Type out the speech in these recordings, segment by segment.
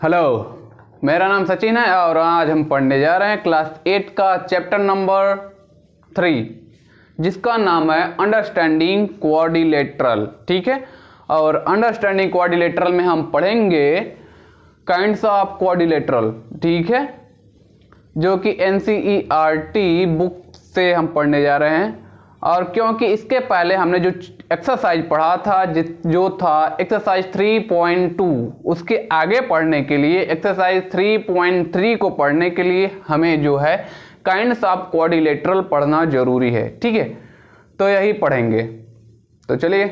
Hello, मेरा नाम सचिन है और आज हम पढ़ने जा रहे हैं क्लास 8 का चैप्टर नंबर 3 जिसका नाम है अंडरस्टैंडिंग क्वाड्रिलेटरल। ठीक है, और अंडरस्टैंडिंग क्वाड्रिलेटरल में हम पढ़ेंगे काइंड्स ऑफ क्वाड्रिलेटरल। ठीक है, जो कि NCERT बुक से हम पढ़ने जा रहे हैं। और क्योंकि इसके पहले हमने जो एक्सरसाइज पढ़ा था जो था एक्सरसाइज 3.2, उसके आगे पढ़ने के लिए एक्सरसाइज 3.3 को पढ़ने के लिए हमें जो है काइंड्स ऑफ क्वाड्रिलेटरल पढ़ना जरूरी है। ठीक है, तो यही पढ़ेंगे। तो चलिए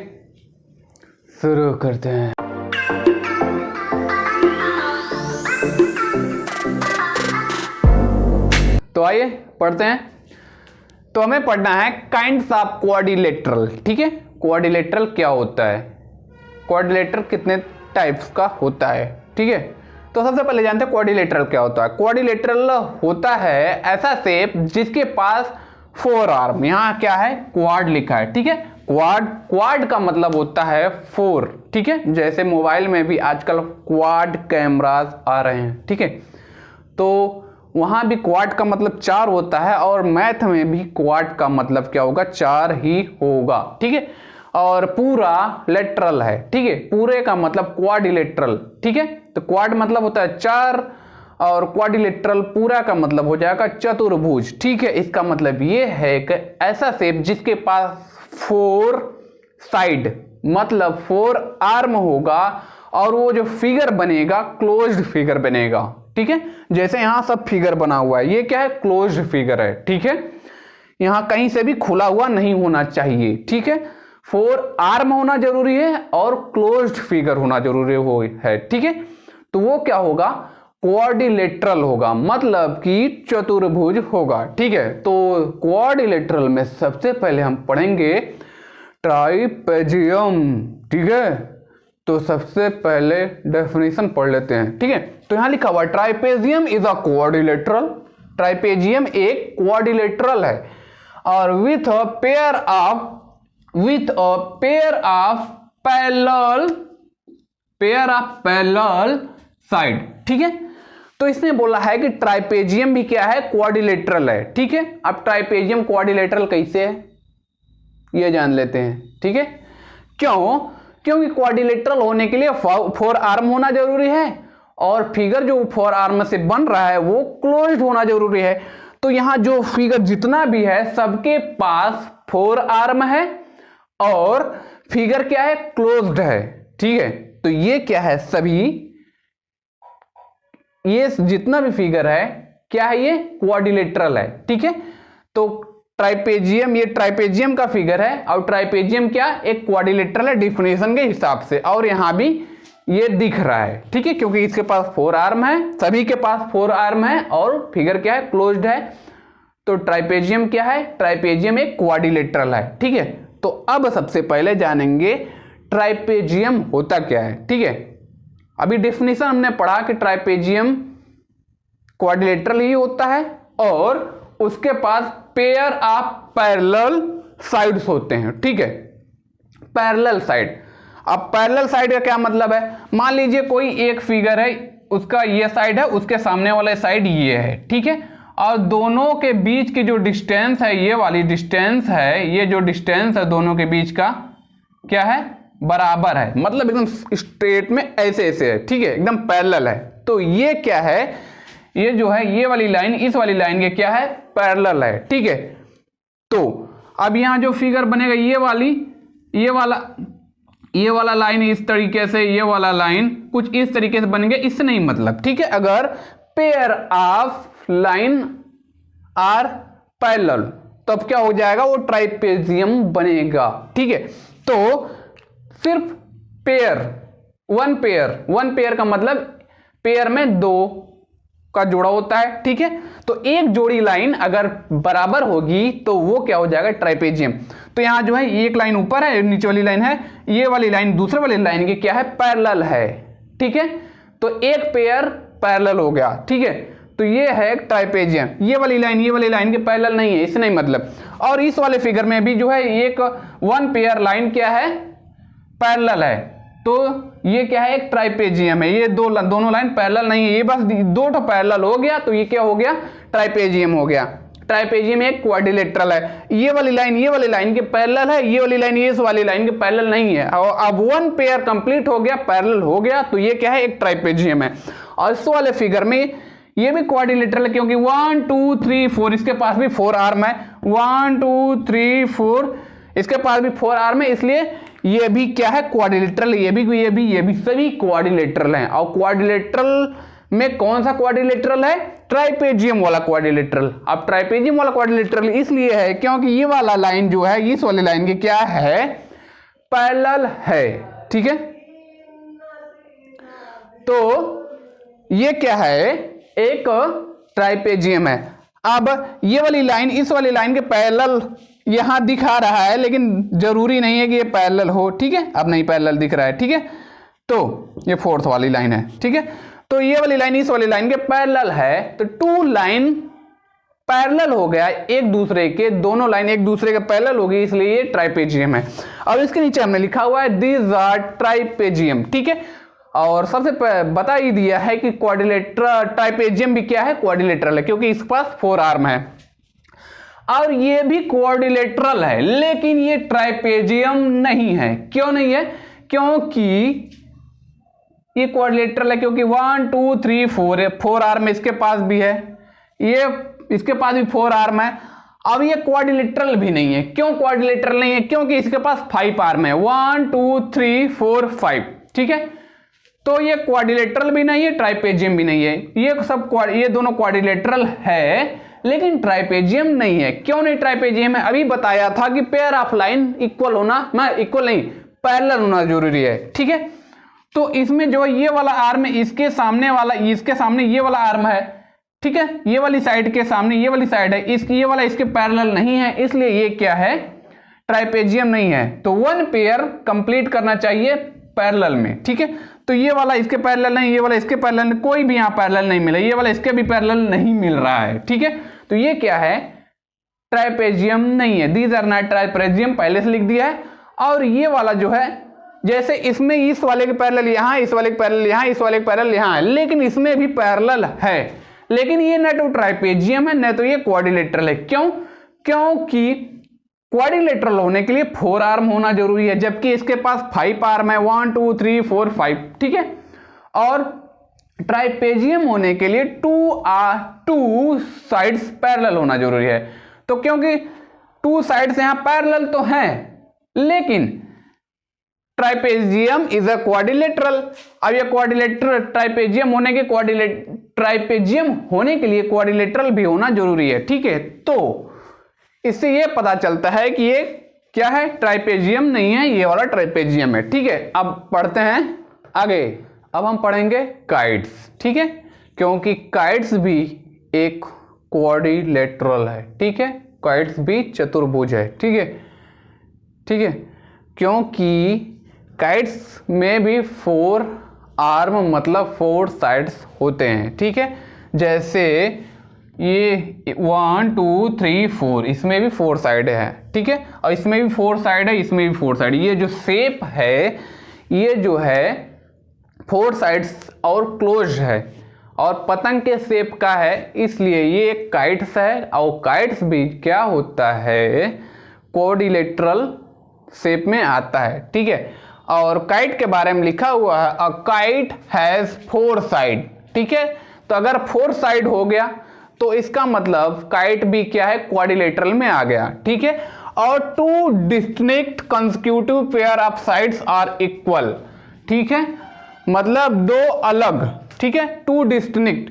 शुरू करते हैं। तो आइए पढ़ते हैं। तो हमें पढ़ना है काइंड्स ऑफ क्वाड्रिलेटरल। ठीक है, क्वाड्रिलेटरल क्या होता है, क्वाड्रिलेटरल कितने टाइप्स का होता है। ठीक है, तो सबसे पहले जानते हैं क्वाड्रिलेटरल क्या होता है। क्वाड्रिलेटरल होता है ऐसा शेप जिसके पास 4 आर्म, यहाँ क्या है क्वाड लिखा है। ठीक है, क्वाड का मतलब होता है 4। ठीक है, जैसे मोबाइल में भी आजकल क्वाड कैमरास आ रहे हैं। ठीक है, तो वहां भी क्वाड का मतलब 4 होता है और मैथ में भी क्वाड का मतलब क्या होगा, 4 ही होगा। ठीक है, और पूरा लेटरल है। ठीक है, पूरे का मतलब क्वाड्रिलेटरल। ठीक है, तो क्वाड मतलब होता है 4 और क्वाड्रिलेटरल पूरा का मतलब हो जाएगा चतुर्भुज। ठीक है, इसका मतलब ये है कि ऐसा शेप जिसके पास 4 साइड मतलब 4 आर्म होगा और वो जो फिगर बनेगा क्लोज्ड फिगर बनेगा। ठीक है, जैसे यहां सब फिगर बना हुआ है, ये क्या है क्लोज्ड फिगर है। ठीक है, यहां कहीं से भी खुला हुआ नहीं होना चाहिए। ठीक है, 4 आर्म होना जरूरी है और क्लोज्ड फिगर होना जरूरी है। ठीक है, तो वो क्या होगा क्वाड्रिलेटरल होगा, मतलब कि चतुर्भुज होगा। ठीक है, तो क्वाड्रिलेटरल में सबसे पहले हम पढ़ेंगे ट्राइपेजियम। ठीक है, तो सबसे पहले डेफिनेशन पढ़ लेते हैं। ठीक है, तो यहां लिखा हुआ trapezium is a quadrilateral. Trapezium एक क्वाड्रिलेटरल है और with a pair of parallel side. ठीक है, तो इसने बोला है कि ट्राइपेजियम भी क्या है क्वाड्रिलेटरल है। ठीक है, अब ट्राइपेजियम क्वाड्रिलेटरल कैसे है ये जान लेते हैं। ठीक है, क्योंकि क्वाड्रिलेटरल होने के लिए 4 आर्म होना जरूरी है और फिगर जो 4 आर्म से बन रहा है वो क्लोज्ड होना जरूरी है। तो यहां जो फिगर जितना भी है सबके पास 4 आर्म है और फिगर क्या है क्लोज्ड है। ठीक है, तो ये क्या है सभी, ये जितना भी फिगर है क्या है ये क्वाड्रिलेटरल है। ठीक है, तो ट्राइपेजियम, ये ट्राइपेजियम का फिगर है और ट्राइपेजियम क्या एक क्वाड्रिलेटरल है डेफिनेशन के हिसाब से, और यहां भी ये दिख रहा है। ठीक है, क्योंकि इसके पास 4 आर्म है, सभी के पास 4 आर्म है और फिगर क्या है क्लोज्ड है। तो ट्राइपेजियम क्या है, ट्राइपेजियम एक क्वाड्रिलेटरल है। ठीक है, तो अब सबसे पहले जानेंगे ट्राइपेजियम होता क्या है। ठीक है, अभी डेफिनेशन हमने पढ़ा कि ट्राइपेजियम क्वाड्रिलेटरल ही होता है और उसके पास पेयर ऑफ पैरेलल साइड्स होते हैं। ठीक है, पैरेलल साइड। अब पैरेलल साइड का क्या मतलब है, मान लीजिए कोई एक फिगर है, उसका ये साइड है, उसके सामने वाला साइड ये है। ठीक है, और दोनों के बीच की जो डिस्टेंस है, ये वाली डिस्टेंस है, ये जो डिस्टेंस है दोनों के बीच का क्या है बराबर है, मतलब एकदम स्ट्रेट में ऐसे ऐसे है। ठीक है, एकदम पैरेलल है। तो ये क्या है, ये जो है ये वाली लाइन इस वाली लाइन के क्या है पैरेलल है। ठीक है, तो अब यहां जो फिगर बनेगा ये वाला लाइन इस तरीके से, ये वाला लाइन कुछ इस तरीके से बनेंगे, इससे नहीं मतलब। ठीक है, अगर pair of line are parallel तब क्या हो जाएगा वो ट्राइपेजियम बनेगा। ठीक है, तो सिर्फ वन पेयर का मतलब पेयर में 2 का जोड़ा होता है। ठीक है, तो एक जोड़ी लाइन अगर बराबर होगी तो वो क्या हो जाएगा ट्राइपेजियम। तो यहां जो है एक लाइन ऊपर है, नीचे वाली लाइन है, ये वाली लाइन दूसरे वाली लाइन की क्या है पैरेलल है। ठीक है, तो एक पेयर पैरेलल हो गया। ठीक है, तो ये है ट्राइपेजियम। ये वाली लाइन के पैरेलल नहीं है, इससे नहीं मतलब। और इस वाले फिगर में भी जो है एक 1 पेयर लाइन क्या है पैरेलल है। तो ये क्या है, एक ट्राइपेजियम है। ये दोनों लाइन पैरेलल नहीं है, ये बस दो तो पैरेलल हो गया, तो ये क्या हो गया, ट्राइपेजियम हो गया। ट्राइपेजियम एक क्वाड्रिलेटरल है। ये वाली लाइन के पैरेलल है, ये वाली लाइन ये इस वाली लाइन के पैरेलल नहीं है। और अब वन पेयर कंप्लीट हो गया, पैरेलल हो गया, तो ये क्या है, एक ट्राइपेजियम है। और इस वाले फिगर में ये भी क्वाड्रिलेटरल है, क्योंकि 1 2 3 4 इसके पास भी 4 आर्म है। 1 2 3 4 इसके पास भी 4 आर्म है, इसलिए ये भी क्या है, क्वाड्रिलेटरल। ये भी सभी क्वाड्रिलेटरल हैं। और क्वाड्रिलेटरल में कौन सा क्वाड्रिलेटरल है, ट्राइपेजियम वाला क्वाड्रिलेटरल। अब ट्राइपेजियम वाला क्वाड्रिलेटरल इसलिए है क्योंकि ये वाला लाइन जो है इस वाले लाइन के क्या है, पैरेलल है। ठीक है, तो ये क्या है, एक ट्राइपेजियम है। अब ये वाली लाइन इस वाली लाइन के पैरेलल यहां दिखा रहा है, लेकिन जरूरी नहीं है कि ये पैरेलल हो। ठीक है, अब नहीं पैरेलल दिख रहा है। ठीक है, तो ये फोर्थ वाली लाइन है। ठीक है, तो ये वाली लाइन इस वाली लाइन के पैरेलल है, तो टू लाइन पैरेलल हो गया एक दूसरे के, दोनों लाइन एक दूसरे के पैरेलल हो गई, इसलिए ये ट्राइपेजियम है। अब इसके नीचे हमने लिखा हुआ है दीज आर ट्राइपेजियम। ठीक है, और सबसे बता ही दिया है कि क्वाड्रिलेटरल ट्राइपेजियम भी क्या है, क्वाड्रिलेटरल है, क्योंकि इसके पास 4 आर्म है। और ये भी क्वाड्रिलेटरल है, लेकिन ये ट्राइपेजियम नहीं है। क्यों नहीं है, क्योंकि ये क्वाड्रिलेटरल है, क्योंकि 1 2 3 4 है, 4 आर्म इसके पास भी है, ये इसके पास भी 4 आर्म है। अब ये क्वाड्रिलेटरल भी नहीं है। क्यों क्वाड्रिलेटरल नहीं है, क्योंकि इसके पास 5 आर्म है, 1 2 3 4 5। ठीक है, तो ये क्वाड्रिलेटरल भी नहीं है, ट्राइपेजियम भी नहीं है। ये दोनों क्वाड्रिलेटरल है, लेकिन ट्राइपेजियम नहीं है। क्यों नहीं ट्राइपेजियम है, अभी बताया था कि पेयर ऑफ लाइन इक्वल होना, इक्वल नहीं, पैरेलल होना जरूरी है। ठीक है, तो इसमें जो ये वाला आर्म है, इसके सामने ये वाला आर्म है। ठीक है, ये वाली साइड के सामने ये वाली साइड है, ये वाला इसके पैरेलल नहीं है, इसलिए ये क्या है, ट्राइपेजियम नहीं है। तो वन पेयर कंप्लीट करना चाहिए पैरेलल में। ठीक है, तो ये वाला इसके पैरेलल नहीं, ये वाला इसके पैरेलल नहीं, कोई भी यहां पैरेलल नहीं मिला, ये वाला इसके भी पैरेलल नहीं मिल रहा है। ठीक है, तो ये क्या है, ट्राइपेजियम नहीं है। दीज आर नॉट ट्राइपेजियम, पहले से लिख दिया है। और ये वाला जो है, जैसे इसमें इस वाले के पैरेलल यहां, इस वाले के पैरेलल यहां, इस वाले के पैरेलल यहां है, लेकिन इसमें भी पैरेलल है, लेकिन ये न तो ट्राइपेजियम है न तो ये क्वाड्रिलेटरल है। क्यों, क्योंकि क्वाड्रिलेटरल होने के लिए 4 आर्म होना जरूरी है, जबकि इसके पास 5 आर्म है, 1 2 3 4 5। ठीक है, और ट्राइपेजियम होने के लिए 2 साइड्स पैरेलल होना जरूरी है। तो क्योंकि 2 साइड्स यहां पैरेलल तो हैं, लेकिन ट्राइपेजियम इज अ क्वाड्रिलेटरल। अब ये क्वाड्रिलेटरल ट्राइपेजियम होने के लिए क्वाड्रिलेटरल भी होना जरूरी है। ठीक है, तो इससे ये पता चलता है कि ये क्या है, ट्राइपेजियम नहीं है, ये वाला ट्राइपेजियम है। ठीक है, अब पढ़ते हैं आगे। अब हम पढ़ेंगे काइट्स। ठीक है, क्योंकि काइट्स भी एक क्वाड्रिलेटरल है। ठीक है, काइट्स भी चतुर्भुज है। ठीक है, ठीक है, क्योंकि काइट्स में भी 4 आर्म मतलब 4 साइड्स होते हैं। ठीक है, जैसे ये 1 2 3 4 इसमें भी 4 साइड है। ठीक है, और इसमें भी 4 साइड है, इसमें भी 4 साइड। ये जो शेप है, ये जो है 4 साइड्स और क्लोज है, और पतंग के शेप का है, इसलिए ये एक काइट्स है। और काइट्स भी क्या होता है, क्वाड्रिलेटरल शेप में आता है। ठीक है, और काइट के बारे में लिखा हुआ है अ काइट हैज 4 साइड। ठीक है, तो अगर 4 साइड हो गया तो इसका मतलब काइट भी क्या है, क्वाड्रिलेटरल में आ गया। ठीक है, और 2 distinct consecutive pair of sides are equal. ठीक है, मतलब 2 अलग। ठीक है, 2 डिस्टिंक्ट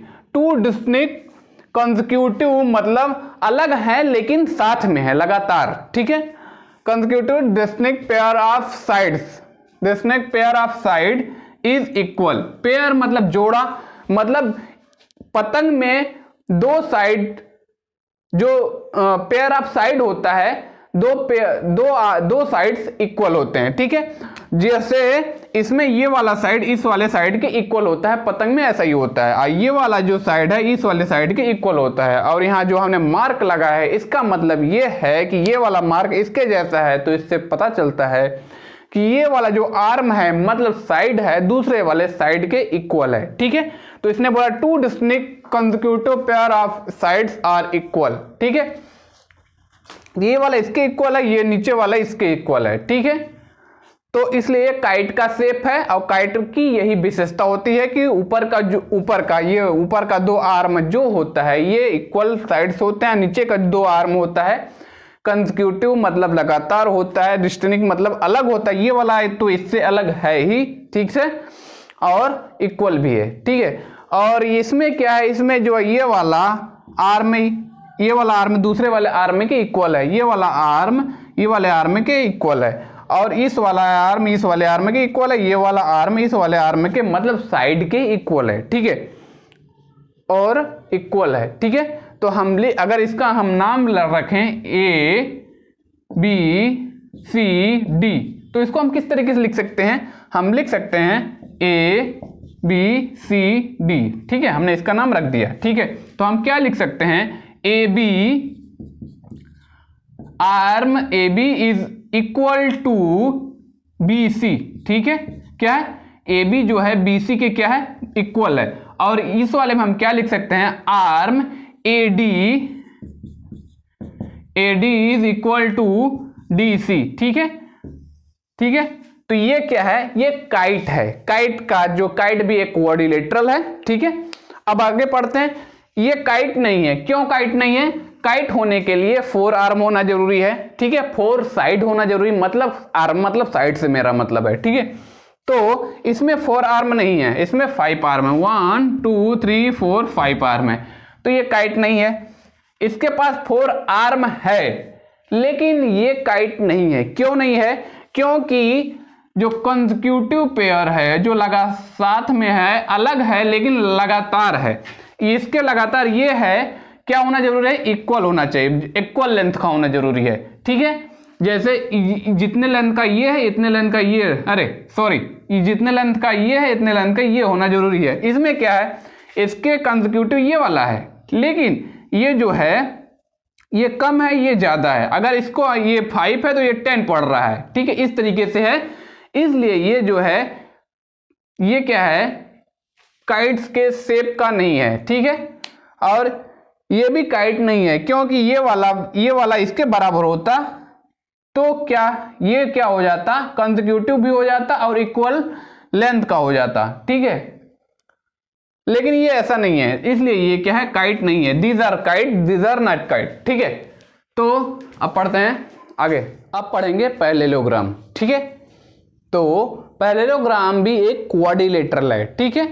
कंसेक्यूटिव मतलब अलग है लेकिन साथ में है, लगातार। ठीक है, consecutive distinct pair of sides, distinct pair of side is equal. Pair मतलब जोड़ा, मतलब पतंग में 2 साइड, जो पेयर ऑफ साइड होता है, दो साइड्स इक्वल होते हैं। ठीक है, जैसे इसमें ये वाला साइड इस वाले साइड के इक्वल होता है, पतंग में ऐसा ही होता है। और ये वाला जो साइड है इस वाले साइड के इक्वल होता है। और यहाँ जो हमने मार्क लगा है, इसका मतलब ये है कि ये वाला मार्क इसके जैसा है, तो इससे पता चलता है कि ये वाला जो आर्म है मतलब साइड है दूसरे वाले साइड के इक्वल है। ठीक है, तो इसने बोला two distinct consecutive pair of sides are equal. ठीक है, ये वाला इसके इक्वल है, ये नीचे वाला इसके इक्वल है। ठीक है, तो इसलिए ये काइट का शेप है और काइट की यही विशेषता होती है कि ऊपर का दो आर्म जो होता है ये इक्वल साइड्स होते हैं, नीचे का दो आर्म होता है कंसेक्यूटिव मतलब लगातार होता है, डिस्टिंक्ट मतलब अलग होता है। ये वाला तो इससे अलग है ही, ठीक से, और इक्वल भी है। ठीक है, और इसमें क्या है, इसमें जो ये वाला आर्म दूसरे वाले आर्म के इक्वल है, ये वाला आर्म ये वाले आर्म के इक्वल है, और इस वाला आर्म इस वाले आर्म के इक्वल है, ये वाला आर्म इस वाले आर्म के मतलब साइड के इक्वल है। ठीक है, और इक्वल है। ठीक है, तो अगर इसका हम नाम रखें A B C D, तो इसको हम किस तरीके से लिख सकते हैं, हम लिख सकते हैं A B C D। ठीक है, हमने इसका नाम रख दिया। ठीक है, तो हम क्या लिख सकते हैं, AB arm AB is equal to BC। ठीक है, क्या है, AB जो है BC के क्या है, इक्वल है, और इस वाले में हम क्या लिख सकते हैं, arm AD is equal to DC। ठीक है, ठीक है, तो ये क्या है, ये काइट है। काइट भी एक क्वाड्रिलेटरल है। ठीक है, अब आगे पढ़ते हैं। ये काइट नहीं है, क्यों काइट नहीं है, काइट होने के लिए 4 आर्म होना जरूरी है। ठीक है, 4 साइड होना जरूरी, मतलब आर्म मतलब साइड से मेरा मतलब है। ठीक है, तो इसमें 4 आर्म नहीं है, इसमें 5 आर्म है, 1 2 3 4 5 आर्म है, तो ये काइट नहीं है। इसके पास 4 आर्म है लेकिन ये काइट नहीं है। क्यों नहीं है, क्योंकि जो कंसेक्यूटिव पेयर है जो साथ में है, अलग है लेकिन लगातार है, इसके लगातार ये है, क्या होना जरूरी है, इक्वल होना चाहिए, इक्वल लेंथ का होना जरूरी है। ठीक है, जैसे जितने लेंथ का ये है इतने लेंथ का ये, जितने लेंथ का ये है इतने लेंथ का ये होना जरूरी है। इसमें क्या है, इसके कंसेक्यूटिव ये वाला है लेकिन ये जो है ये कम है, ये ज्यादा है। अगर इसको ये 5 है तो ये 10 पड़ रहा है। ठीक है, इस तरीके से है, इसलिए ये जो है ये क्या है, काइट्स के शेप का नहीं है। ठीक है, और ये भी काइट नहीं है क्योंकि ये वाला इसके बराबर होता तो ये क्या हो जाता, कंसेक्यूटिव भी हो जाता और इक्वल लेंथ का हो जाता। ठीक है, लेकिन ये ऐसा नहीं है, इसलिए ये क्या है, काइट नहीं है। These are kite, these are not kite. ठीक है, तो अब पढ़ते हैं आगे। अब पढ़ेंगे पैरेललोग्राम। ठीक है, तो पैरेललोग्राम भी एक क्वाड्रिलेटरल है। ठीक है,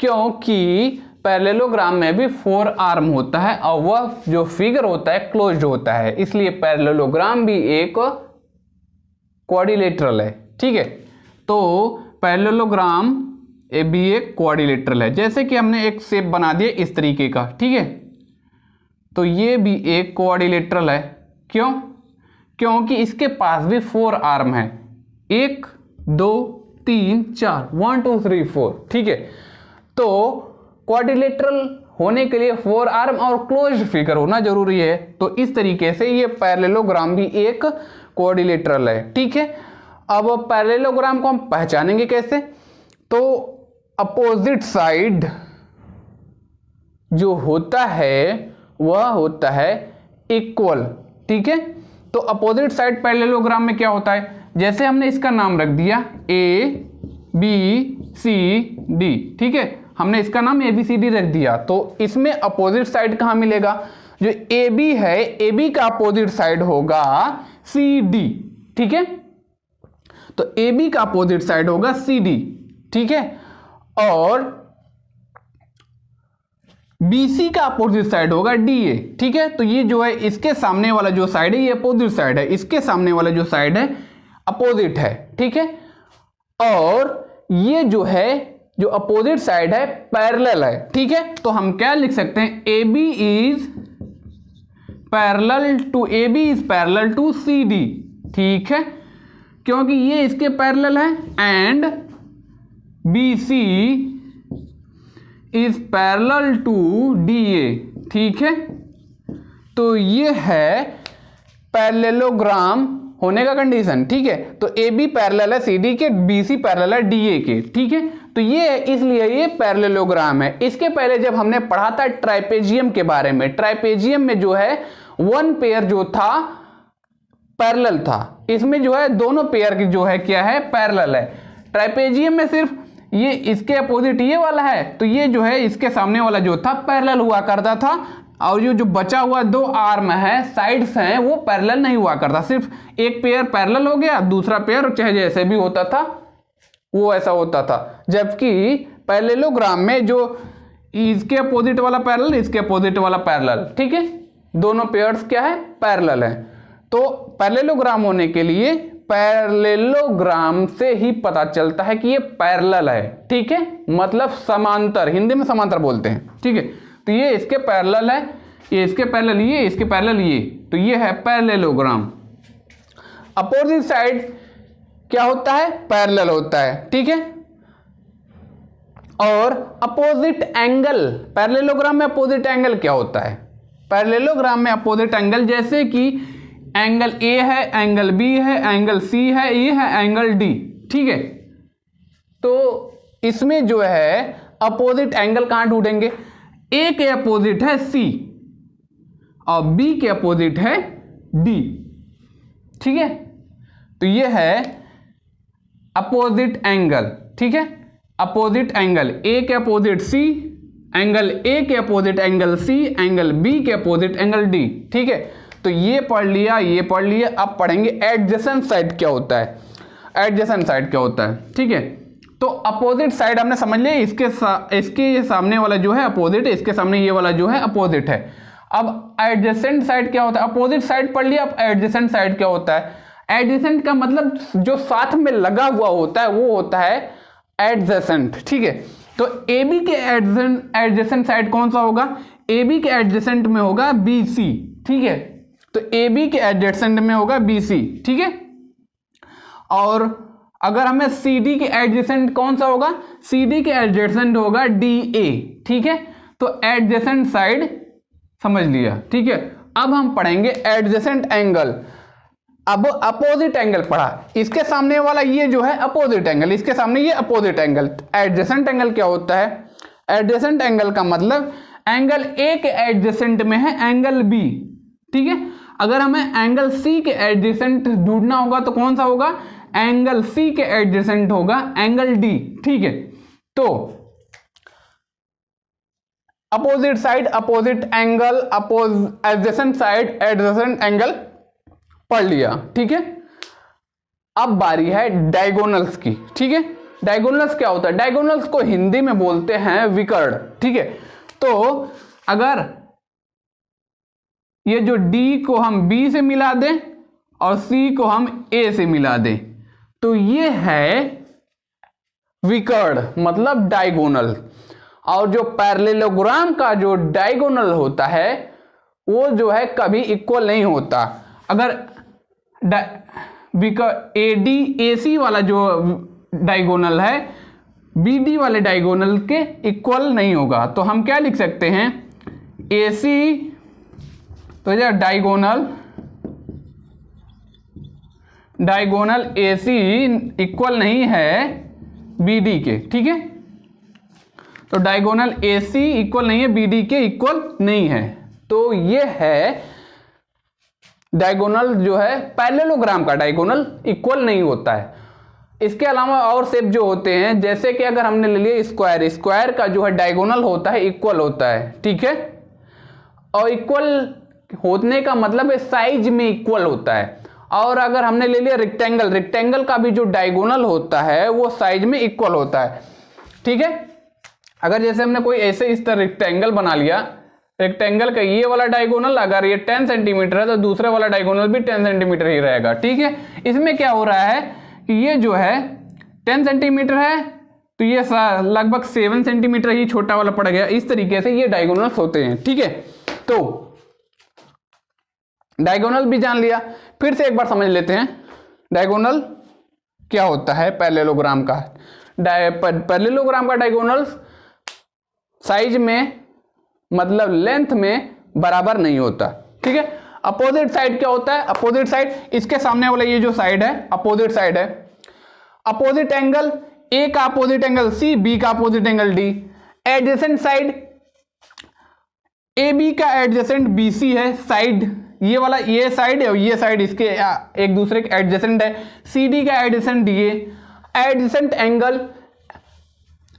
क्योंकि पैरेललोग्राम में भी 4 आर्म होता है और वह जो फिगर होता है क्लोज्ड होता है, इसलिए पैरेललोग्राम भी एक क्वाड्रिलेटरल है। ठीक है, तो पैरेललोग्राम भी एक क्वाड्रिलेटरल है। जैसे कि हमने एक शेप बना दिया इस तरीके का। ठीक है, तो ये भी एक क्वाड्रिलेटरल है। क्यों, क्योंकि इसके पास भी 4 आर्म है, 1 2 3 4, 1 2 3 4। ठीक है, तो क्वाड्रिलेटरल होने के लिए 4 आर्म और क्लोज्ड फिगर होना जरूरी है। तो इस तरीके से ये पैरेललोग्राम भी एक क्वाड्रिलेटरल है। ठीक है, अब पैरेललोग्राम को हम पहचानेंगे कैसे, तो अपोजिट साइड जो होता है वह होता है इक्वल। ठीक है, तो अपोजिट साइड पैरेललोग्राम में क्या होता है, जैसे हमने इसका नाम रख दिया A B C D। ठीक है, हमने इसका नाम ABCD रख दिया, तो इसमें अपोजिट साइड कहाँ मिलेगा, जो AB है AB का अपोजिट साइड होगा CD। ठीक है, तो AB का अपोजिट साइड होगा CD। ठीक है, और BC का अपोजिट साइड होगा DA। ठीक है, तो ये जो है इसके सामने वाला जो साइड है ये अपोजिट साइड है, इसके सामने वाला जो साइड है अपोजिट है। ठीक है, और ये जो है जो अपोजिट साइड है पैरेलल है। ठीक है, तो हम क्या लिख सकते हैं, AB is parallel to CD। ठीक है, क्योंकि ये इसके पैरेलल है, and BC is parallel to DA। ठीक है, तो ये है पैरेललोग्राम होने का कंडीशन, ठीक है। तो ए बी पैरेलल है सी डी के, बी सी पैरेलल है डी ए के, ठीक है। तो ये इसलिए ये पैरेललोग्राम है। इसके पहले जब हमने पढ़ा था ट्राइपेजियम के बारे में, ट्राइपेजियम में जो है वन पेयर जो था पैरेलल था, इसमें जो है दोनों पेयर की जो है क्या है पैरेलल है। ट्राइपेजियम में सिर्फ ये इसके अपोजिट ये वाला है, तो ये जो है इसके सामने वाला जो था पैरेलल हुआ करता था, और ये जो बचा हुआ दो आर्म है साइड्स हैं वो पैरेलल नहीं हुआ करता। सिर्फ एक पेयर पैरेलल हो गया, दूसरा पेयर चाहे जैसे भी होता था वो ऐसा होता था। जबकि पैरेललोग्राम में जो इसके अपोजिट वाला पैरेलल, इसके अपोजिट वाला पैरेलल, ठीक है, दोनों पेयर्स क्या है पैरेलल है। तो पैरेललोग्राम होने के लिए पैरेललोग्राम से ही पता चलता है कि ये पैरेलल है, ठीक है, मतलब समांतर, हिंदी में समांतर बोलते हैं, ठीक है। तो ये इसके पैरेलल है, ये इसके पैरेलल, ये इसके पैरेलल, ये, तो ये है पैरेललोग्राम। अपोजिट साइड क्या होता है पैरेलल होता है, ठीक है। और अपोजिट एंगल, पैरेललोग्राम में अपोजिट एंगल क्या होता है, पैरेललोग्राम में अपोजिट एंगल जैसे कि एंगल ए है, एंगल बी है, एंगल सी है, ये है एंगल डी, ठीक है। तो इसमें जो है अपोजिट एंगल कहां ढूंढेंगे, ए के अपोजिट है सी और बी के अपोजिट है डी, ठीक है। तो ये है अपोजिट एंगल, ठीक है, अपोजिट एंगल, ए के अपोजिट सी, एंगल ए के opposite angle C, angle B के अपोजिट एंगल डी, ठीक है। तो ये पढ़ लिया, ये पढ़ लिया। अब पढ़ेंगे एडजेसेंट साइड क्या होता है, एडजेसेंट साइड क्या होता है, ठीक है। तो अपोजिट साइड हमने समझ लिया, इसके सामने वाला जो है अपोजिट है, इसके सामने ये वाला जो है अपोजिट है। अब एडजेसेंट साइड क्या होता है, अपोजिट साइड पढ़ लिया। अब एडजेसेंट साइड क्या होता है, एडजेसेंट का मतलब जो साथ में लगा हुआ होता है वो होता है एडजेसेंट, ठीक है। तो ए बी के एडजेसेंट साइड कौन सा होगा, ए बी के एडजेसेंट में होगा बी सी, ठीक है। तो ए बी के एडजेसेंट में होगा बी सी, ठीक है। और अगर हमें सी डी के एडजेसेंट कौन सा होगा, सी डी के एडजेसेंट होगा डी ए, ठीक है। तो एडजेसेंट साइड समझ लिया, ठीक है। अब हम पढ़ेंगे एडजेसेंट एंगल। अब अपोजिट एंगल पढ़ा, इसके सामने वाला ये जो है अपोजिट एंगल, इसके सामने ये अपोजिट एंगल। एडजेसेंट एंगल क्या होता है, एडजेसेंट एंगल का मतलब एंगल ए के एडजेसेंट में है एंगल बी, ठीक है। अगर हमें एंगल सी के एडजेसेंट ढूंढना होगा तो कौन सा होगा, एंगल सी के एडजेसेंट होगा एंगल डी, ठीक है। तो opposite side, opposite angle, adjacent side, adjacent angle पढ़ लिया, ठीक है। अब बारी है डायगोनल्स की, ठीक है। डायगोनल्स क्या होता है, डायगोनल्स को हिंदी में बोलते हैं विकर्ण, ठीक है। तो अगर ये जो D को हम B से मिला दें और C को हम A से मिला दें तो ये है विकर्ण, मतलब डायगोनल। और जो पैरेललोग्राम का जो डायगोनल होता है वो जो है कभी इक्वल नहीं होता। अगर AD AC वाला जो डायगोनल है BD वाले डायगोनल के इक्वल नहीं होगा, तो हम क्या लिख सकते हैं, AC तो यह डायगोनल AC इक्वल नहीं है BD के, ठीक है। तो डायगोनल AC इक्वल नहीं है BD के, इक्वल नहीं है। तो ये है डायगोनल जो है पैरेललोग्राम का डायगोनल इक्वल नहीं होता है। इसके अलावा और शेप जो होते हैं, जैसे कि अगर हमने ले लिया स्क्वायर, स्क्वायर का जो है डायगोनल होता है इक्वल होता है, ठीक है। और इक्वल होने का मतलब है साइज में इक्वल होता है। और अगर हमने ले लिया रेक्टेंगल, रेक्टेंगल का भी जो डायगोनल होता है वो साइज में इक्वल होता है, ठीक है। अगर जैसे हमने कोई ऐसे इस तरह रेक्टेंगल बना लिया, रेक्टेंगल का ये वाला डायगोनल अगर ये 10 सेंटीमीटर है तो दूसरे वाला डायगोनल भी 10 सेंटीमीटर ही रहेगा, ठीक है। इसमें क्या हो रहा है कि ये जो है 10 सेंटीमीटर है तो ये लगभग 7 सेंटीमीटर ही छोटा वाला पड़ गया। इस तरीके से ये डायगोनल्स होते हैं, ठीक है। तो डायगोनल भी जान लिया, फिर से एक बार समझ लेते हैं डायगोनल क्या होता है पैरेललोग्राम का। पैरेललोग्राम का डायगोनल साइज में मतलब लेंथ में बराबर नहीं होता, ठीक है। अपोजिट साइड क्या होता है? अपोजिट साइड इसके सामने वाला ये जो साइड है अपोजिट साइड है। अपोजिट एंगल, ए का अपोजिट एंगल सी, बी का opposite angle D. Adjacent side, A B का एडजेसेंट बी सी है साइड, ये वाला ये साइड है और ये साइड इसके एक दूसरे के एडजेसेंट है। सी डी का adjacent D A. Adjacent angle,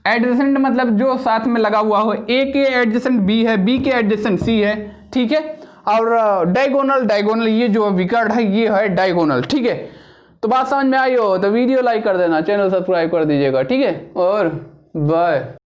adjacent मतलब जो साथ में लगा हुआ हो, ए के एडजेसेंट बी है, बी के एडजेसेंट सी है, ठीक है। और डायगोनल, डायगोनल ये जो विकर्ण है ये है डायगोनल, ठीक है। तो बात समझ में आई हो तो वीडियो लाइक कर देना, चैनल सब्सक्राइब कर दीजिएगा, ठीक है। और बाय।